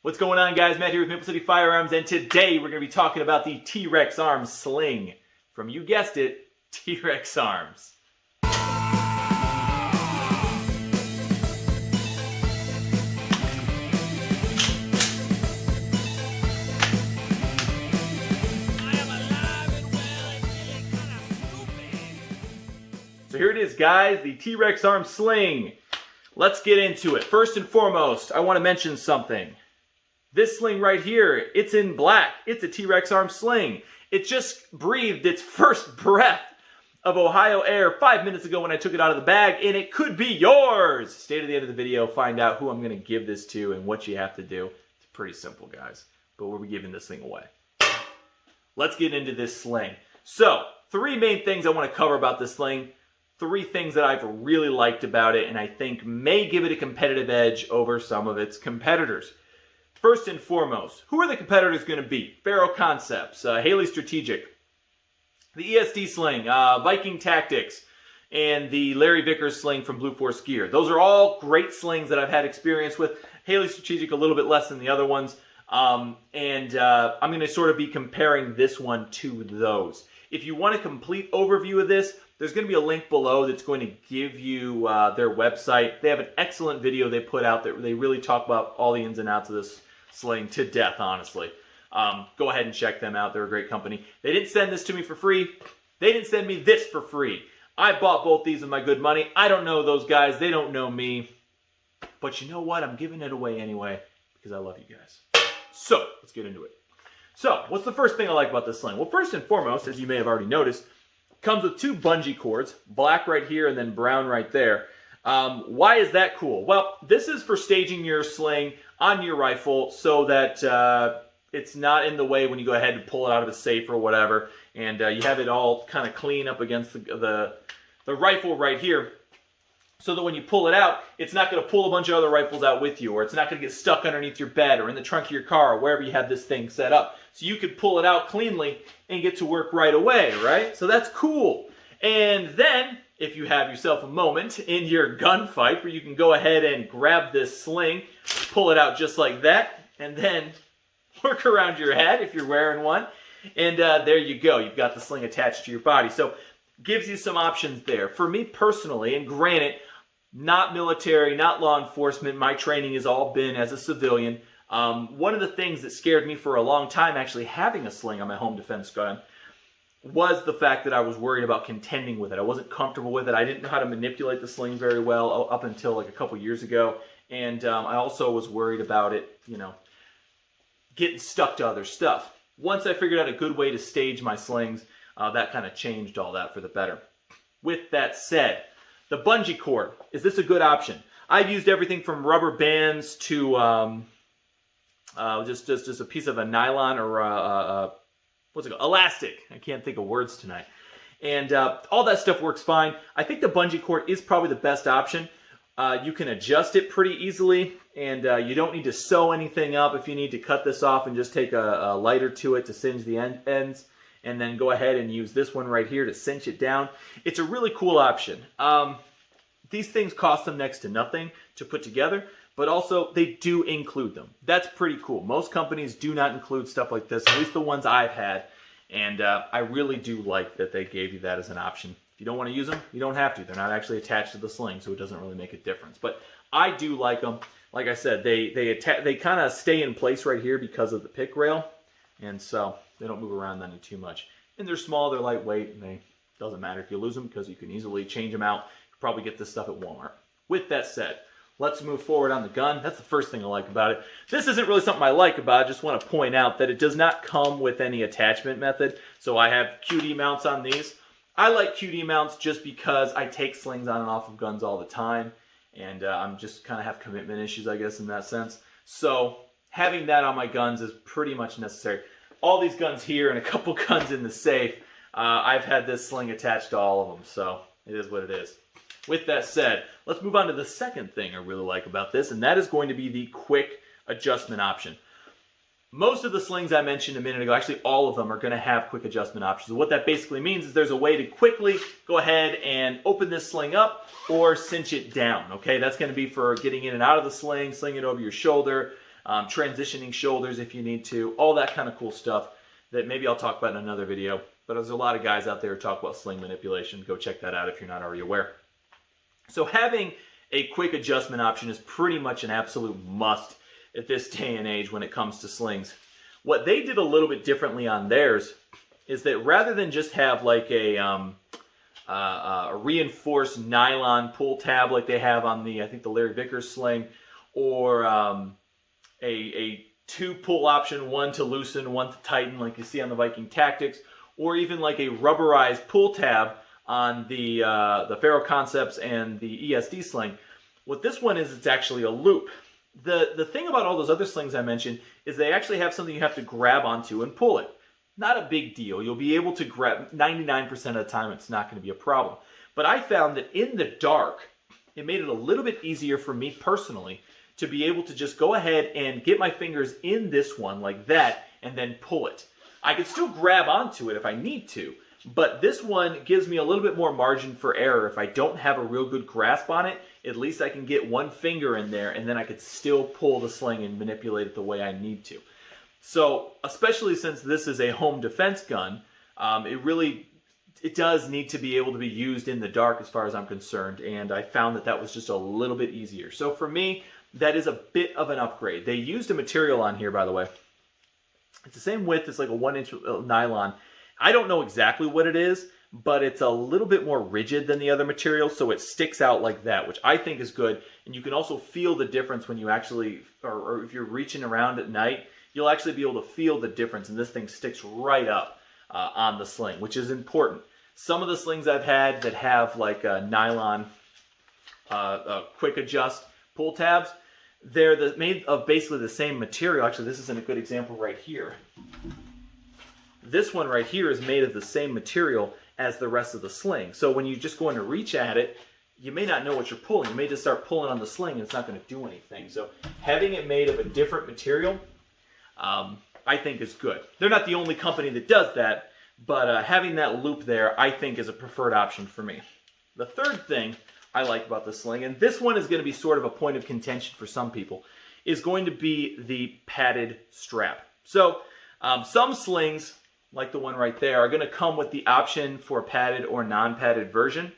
What's going on, guys? Matt here with Maple City Firearms, and today we're going to be talking about the T.Rex Arms Sling from, you guessed it, T.Rex Arms. So here it is, guys, the T.Rex Arms Sling. Let's get into it. First and foremost, I want to mention something. This sling right here, it's in black. It's a T.Rex Arms Sling. It just breathed its first breath of Ohio air 5 minutes ago when I took it out of the bag, and it could be yours. Stay to the end of the video, find out who I'm going to give this to and what you have to do. It's pretty simple, guys, but we'll be giving this thing away. Let's get into this sling. So, three main things I want to cover about this sling. Three things that I've really liked about it and I think may give it a competitive edge over some of its competitors. First and foremost, who are the competitors going to be? Faro Concepts, Haley Strategic, the ESD Sling, Viking Tactics, and the Larry Vickers Sling from Blue Force Gear. Those are all great slings that I've had experience with. Haley Strategic a little bit less than the other ones. I'm going to sort of be comparing this one to those. If you want a complete overview of this, there's going to be a link below that's going to give you their website. They have an excellent video they put out that they really talk about all the ins and outs of this sling to death, honestly. Go ahead and check them out. They're a great company. They didn't send this to me for free. They didn't send me this for free. I bought both these with my good money. I don't know those guys. They don't know me. But you know what? I'm giving it away anyway because I love you guys. So, let's get into it. So, what's the first thing I like about this sling? Well, first and foremost, as you may have already noticed, comes with two bungee cords, black right here and then brown right there. Why is that cool? Well, this is for staging your sling on your rifle so that it's not in the way when you go ahead and pull it out of a safe or whatever, and you have it all kind of clean up against the rifle right here, so that when you pull it out, it's not going to pull a bunch of other rifles out with you, or it's not going to get stuck underneath your bed or in the trunk of your car or wherever you have this thing set up. So you could pull it out cleanly and get to work right away, right? So that's cool. And then, if you have yourself a moment in your gunfight where you can go ahead and grab this sling, pull it out just like that, and then work around your head if you're wearing one, and there you go. You've got the sling attached to your body. So gives you some options there. For me personally, and granted, not military, not law enforcement, my training has all been as a civilian. One of the things that scared me for a long time actually having a sling on my home defense gun was the fact that I was worried about contending with it. I wasn't comfortable with it. I didn't know how to manipulate the sling very well up until like a couple years ago. And I also was worried about it, you know, getting stuck to other stuff. Once I figured out a good way to stage my slings, that kind of changed all that for the better. With that said, the bungee cord, is this a good option? I've used everything from rubber bands to just a piece of a nylon or what's it called? Elastic. I can't think of words tonight. And all that stuff works fine. I think the bungee cord is probably the best option. You can adjust it pretty easily, and you don't need to sew anything up. If you need to cut this off and just take a lighter to it to singe the ends, and then go ahead and use this one right here to cinch it down. It's a really cool option. These things cost them next to nothing to put together, but also they do include them. That's pretty cool. Most companies do not include stuff like this, at least the ones I've had, and I really do like that they gave you that as an option. If you don't want to use them, you don't have to. They're not actually attached to the sling, so it doesn't really make a difference. But I do like them. Like I said, they kind of stay in place right here because of the pick rail, and so they don't move around any too much. And they're small, they're lightweight, and they doesn't matter if you lose them because you can easily change them out. You can probably get this stuff at Walmart. With that said, let's move forward on the gun. That's the first thing I like about it. This isn't really something I like about it. I just want to point out that it does not come with any attachment method. So I have QD mounts on these. I like QD mounts just because I take slings on and off of guns all the time. And I'm just kind of have commitment issues, I guess, in that sense. So having that on my guns is pretty much necessary. All these guns here and a couple guns in the safe, I've had this sling attached to all of them. So it is what it is. With that said, let's move on to the second thing I really like about this, and that is going to be the quick adjustment option. Most of the slings I mentioned a minute ago, actually all of them, are going to have quick adjustment options. What that basically means is there's a way to quickly go ahead and open this sling up or cinch it down. Okay, that's going to be for getting in and out of the sling, slinging it over your shoulder, transitioning shoulders if you need to, all that kind of cool stuff that maybe I'll talk about in another video. But there's a lot of guys out there who talk about sling manipulation. Go check that out if you're not already aware. So having a quick adjustment option is pretty much an absolute must at this day and age when it comes to slings. What they did a little bit differently on theirs is that rather than just have like a reinforced nylon pull tab like they have on the, I think the Larry Vickers sling, or a two pull option, one to loosen, one to tighten like you see on the Viking Tactics, or even like a rubberized pull tab on the Faro Concepts and the ESD sling. What this one is, it's actually a loop. The thing about all those other slings I mentioned is they actually have something you have to grab onto and pull it. Not a big deal. You'll be able to grab 99% of the time. It's not going to be a problem. But I found that in the dark, it made it a little bit easier for me personally to be able to just go ahead and get my fingers in this one like that and then pull it. I can still grab onto it if I need to, but this one gives me a little bit more margin for error. If I don't have a real good grasp on it, at least I can get one finger in there and then I could still pull the sling and manipulate it the way I need to. So, especially since this is a home defense gun, it does need to be able to be used in the dark as far as I'm concerned, and I found that that was just a little bit easier. So for me, that is a bit of an upgrade. They used a material on here, by the way. It's the same width, it's like a 1-inch nylon. I don't know exactly what it is, but it's a little bit more rigid than the other material, so it sticks out like that, which I think is good. And you can also feel the difference when you actually, or if you're reaching around at night, you'll actually be able to feel the difference, and this thing sticks right up on the sling, which is important. Some of the slings I've had that have like a nylon quick adjust pull tabs, they're made of basically the same material. Actually, this isn't a good example right here. This one right here is made of the same material as the rest of the sling. So when you just go in to reach at it, you may not know what you're pulling. You may just start pulling on the sling and it's not going to do anything. So having it made of a different material, I think is good. They're not the only company that does that, but having that loop there, I think is a preferred option for me. The third thing I like about the sling, and this one is going to be sort of a point of contention for some people, is going to be the padded strap. So some slings, like the one right there, are going to come with the option for a padded or non-padded version.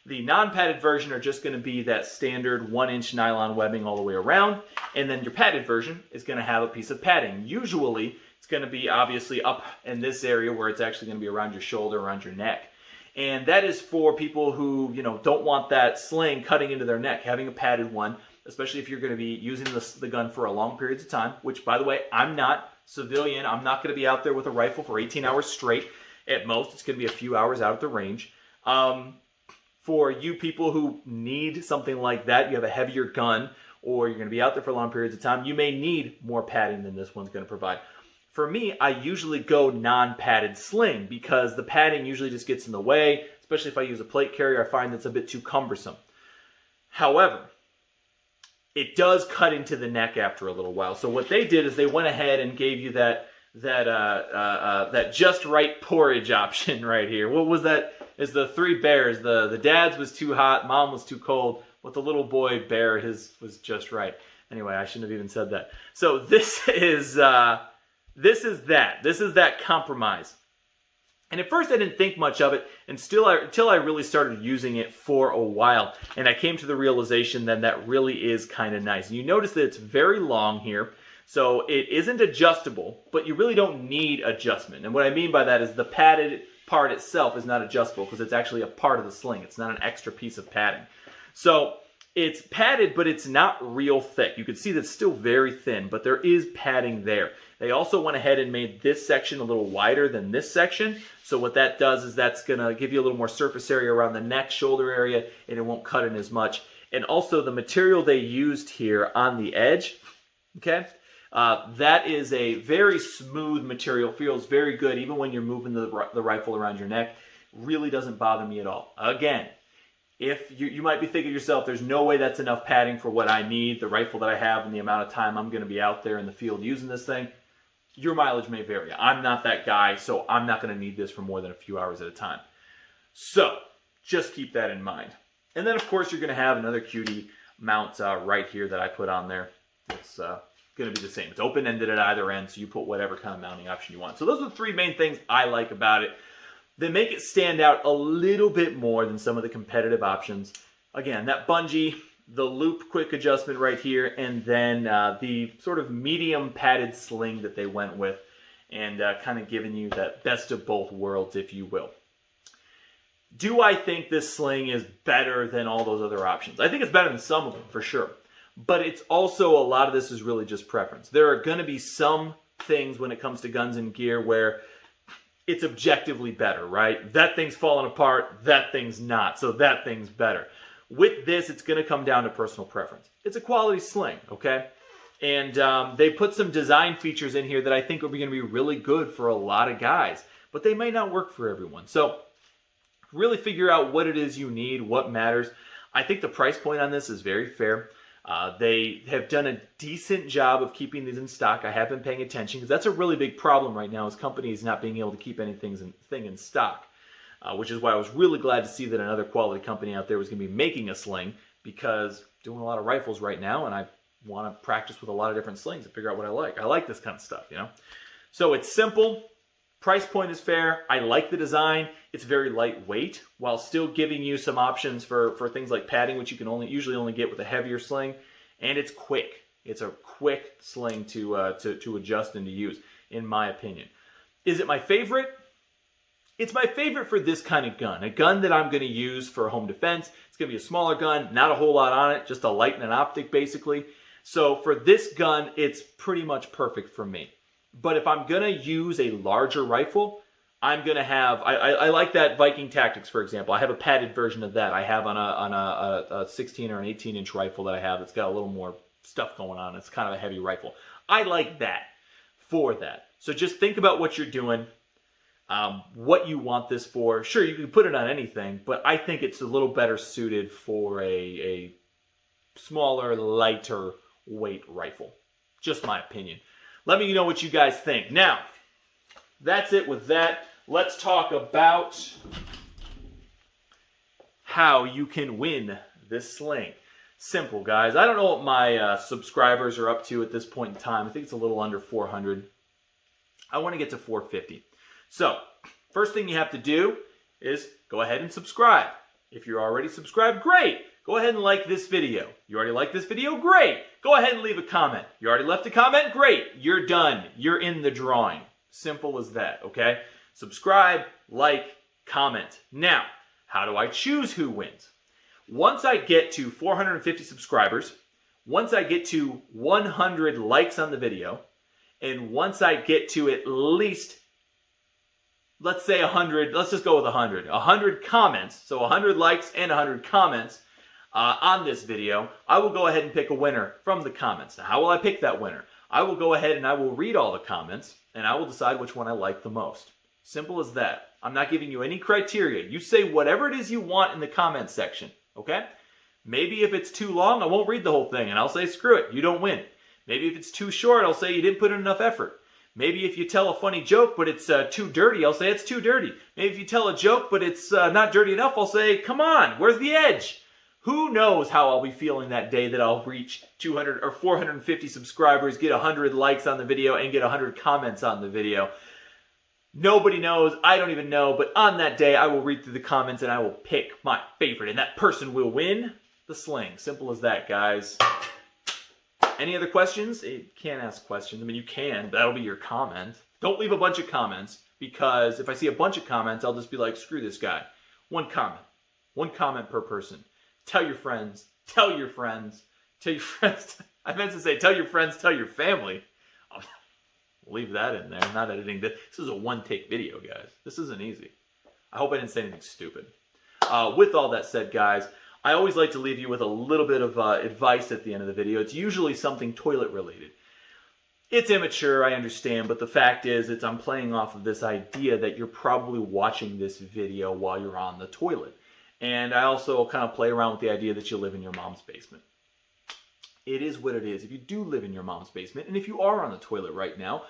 The non-padded version are just going to be that standard 1-inch nylon webbing all the way around, and then your padded version is going to have a piece of padding. Usually, it's going to be obviously up in this area where it's actually going to be around your shoulder, around your neck. And that is for people who, don't want that sling cutting into their neck. Having a padded one, especially if you're going to be using the gun for a long periods of time, which, by the way, I'm not civilian. I'm not going to be out there with a rifle for 18 hours straight. At most, it's going to be a few hours out at the range. For you people who need something like that, you have a heavier gun, or you're going to be out there for long periods of time, you may need more padding than this one's going to provide. For me, I usually go non-padded sling because the padding usually just gets in the way, especially if I use a plate carrier. I find it's a bit too cumbersome. However, it does cut into the neck after a little while. So what they did is they went ahead and gave you that just right porridge option right here. What was that? Is the three bears. The dad's was too hot, mom was too cold. With the little boy bear, his was just right. Anyway, I shouldn't have even said that. So this is that. This is that compromise. And at first I didn't think much of it until I really started using it for a while. And I came to the realization that really is kind of nice. And you notice that it's very long here. So it isn't adjustable, but you really don't need adjustment. And what I mean by that is the padded part itself is not adjustable because it's actually a part of the sling. It's not an extra piece of padding. So it's padded, but it's not real thick. You can see that it's still very thin, but there is padding there. They also went ahead and made this section a little wider than this section. So what that does is that's going to give you a little more surface area around the neck, shoulder area, and it won't cut in as much. And also the material they used here on the edge, okay, that is a very smooth material, feels very good even when you're moving the rifle around your neck. Really doesn't bother me at all. Again, if you might be thinking to yourself, there's no way that's enough padding for what I need, the rifle that I have, and the amount of time I'm going to be out there in the field using this thing. Your mileage may vary. I'm not that guy, so I'm not going to need this for more than a few hours at a time. So just keep that in mind. And then, of course, you're going to have another cutie mount right here that I put on there. It's going to be the same. It's open-ended at either end, so you put whatever kind of mounting option you want. So those are the three main things I like about it. They make it stand out a little bit more than some of the competitive options. Again, that bungee, the loop quick adjustment right here, and then the sort of medium padded sling that they went with, and kind of giving you that best of both worlds, if you will. Do I think this sling is better than all those other options? I think it's better than some of them, for sure. But it's also, a lot of this is really just preference. There are going to be some things when it comes to guns and gear where it's objectively better, right? That thing's falling apart, that thing's not, so that thing's better. With this, it's going to come down to personal preference. It's a quality sling, okay? And they put some design features in here that I think are going to be really good for a lot of guys, but they may not work for everyone. So really figure out what it is you need, what matters. I think the price point on this is very fair. They have done a decent job of keeping these in stock. I have been paying attention because that's a really big problem right now, is companies not being able to keep anything in stock. Which is why I was really glad to see that another quality company out there was going to be making a sling, because I'm doing a lot of rifles right now and I want to practice with a lot of different slings and figure out what I like. I like this kind of stuff, you know? So it's simple. Price point is fair. I like the design. It's very lightweight while still giving you some options for things like padding, which you can usually only get with a heavier sling. And it's quick. It's a quick sling to adjust and to use, in my opinion. Is it my favorite? It's my favorite for this kind of gun. A gun that I'm going to use for home defense. It's going to be a smaller gun, not a whole lot on it, just a light and an optic basically. So for this gun, it's pretty much perfect for me. But if I'm going to use a larger rifle, I'm going to have, I like that Viking Tactics, for example. I have a padded version of that. I have on a 16 or an 18-inch rifle that I have that's got a little more stuff going on. It's kind of a heavy rifle. I like that for that. So just think about what you're doing, what you want this for. Sure, you can put it on anything, but I think it's a little better suited for a smaller, lighter weight rifle. Just my opinion. Let me know what you guys think. Now, that's it with that. Let's talk about how you can win this sling. Simple, guys. I don't know what my subscribers are up to at this point in time. I think it's a little under 400. I want to get to 450. So, first thing you have to do is go ahead and subscribe. If you're already subscribed, great. Go ahead and like this video. You already like this video? Great. Go ahead and leave a comment. You already left a comment? Great. You're done. You're in the drawing. Simple as that, okay? Subscribe, like, comment. Now, how do I choose who wins? Once I get to 450 subscribers, once I get to 100 likes on the video, and once I get to at least, let's say 100, let's just go with 100. 100 comments, so 100 likes and 100 comments on this video, I will go ahead and pick a winner from the comments. Now, how will I pick that winner? I will go ahead and I will read all the comments, and I will decide which one I like the most. Simple as that. I'm not giving you any criteria. You say whatever it is you want in the comment section, okay? Maybe if it's too long, I won't read the whole thing, and I'll say, screw it, you don't win. Maybe if it's too short, I'll say you didn't put in enough effort. Maybe if you tell a funny joke, but it's too dirty, I'll say it's too dirty. Maybe if you tell a joke, but it's not dirty enough, I'll say, come on, where's the edge? Who knows how I'll be feeling that day that I'll reach 200 or 450 subscribers, get 100 likes on the video, and get 100 comments on the video. Nobody knows. I don't even know. But on that day, I will read through the comments and I will pick my favorite. And that person will win the sling. Simple as that, guys. Any other questions? You can't ask questions. I mean, you can. That'll be your comment. Don't leave a bunch of comments, because if I see a bunch of comments, I'll just be like, screw this guy. One comment. One comment per person. Tell your friends. Tell your friends. Tell your friends. I meant to say tell your friends, tell your family. I'll leave that in there. I'm not editing this. This is a one-take video, guys. This isn't easy. I hope I didn't say anything stupid. With all that said, guys, I always like to leave you with a little bit of advice at the end of the video. It's usually something toilet-related. It's immature, I understand, but the fact is I'm playing off of this idea that you're probably watching this video while you're on the toilet. And I also kind of play around with the idea that you live in your mom's basement. It is what it is. If you do live in your mom's basement, and if you are on the toilet right now,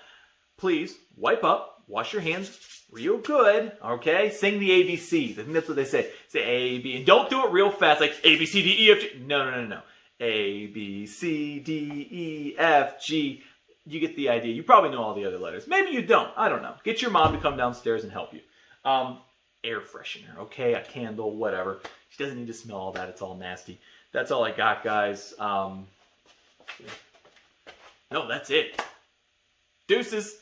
please wipe up, wash your hands real good, okay? Sing the ABCs. I think that's what they say. Say A, B, and don't do it real fast, like A, B, C, D, E, F, G. No. A, B, C, D, E, F, G. You get the idea. You probably know all the other letters. Maybe you don't. I don't know. Get your mom to come downstairs and help you. Air freshener, okay? A candle, whatever. She doesn't need to smell all that. It's all nasty. That's all I got, guys. No, that's it. Deuces.